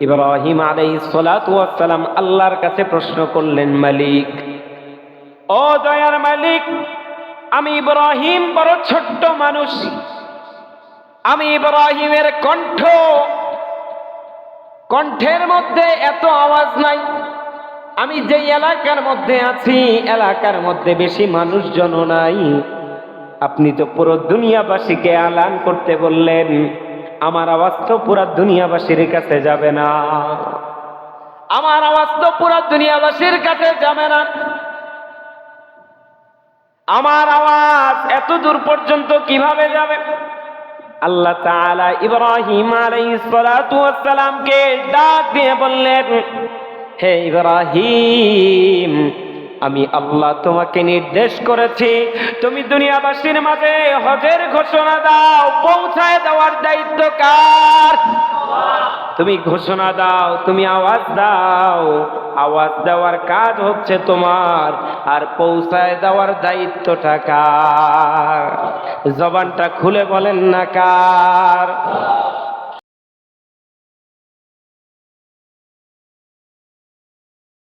ইব্রাহিম আলাইহিস সালাতু ওয়াস সালাম আল্লাহর কাছে প্রশ্ন করলেন, মালিক, ও দয়ার মালিক, আমি ইব্রাহিম বড় ছোট্ট মানুষ, আমি ইব্রাহিমের কণ্ঠের মধ্যে এত আওয়াজ নাই, আমি যে এলাকার মধ্যে আছি এলাকার মধ্যে বেশি মানুষজন নাই, আপনি তো পুরো দুনিয়াবাসীকে এলান করতে বললেন, আমার আওয়াজ তো পুরো দুনিয়াবাসীর কাছে যাবে না, আমার আওয়াজ তো পুরো দুনিয়াবাসীর কাছে যাবে না, আমার আওয়াজ এত দূর পর্যন্ত কিভাবে যাবে? আল্লাহ তাআলা ইব্রাহিম আলাইহিস সালাতু ওয়াস সালামকে ডাক দিয়ে বললেন, হে ইব্রাহিম, আমি আল্লাহ তোমাকে নির্দেশ করেছি, তুমি দুনিয়াবাসীর মাঝে হজের ঘোষণা দাও, পৌঁছায় দেওয়ার দায়িত্ব কার? তুমি ঘোষণা দাও, তুমি আওয়াজ দাও, আওয়াজ দেওয়ার কাজ হচ্ছে তোমার, আর পৌঁছায় দেওয়ার দায়িত্বটা কার? জবানটা খুলে বলেন না কার?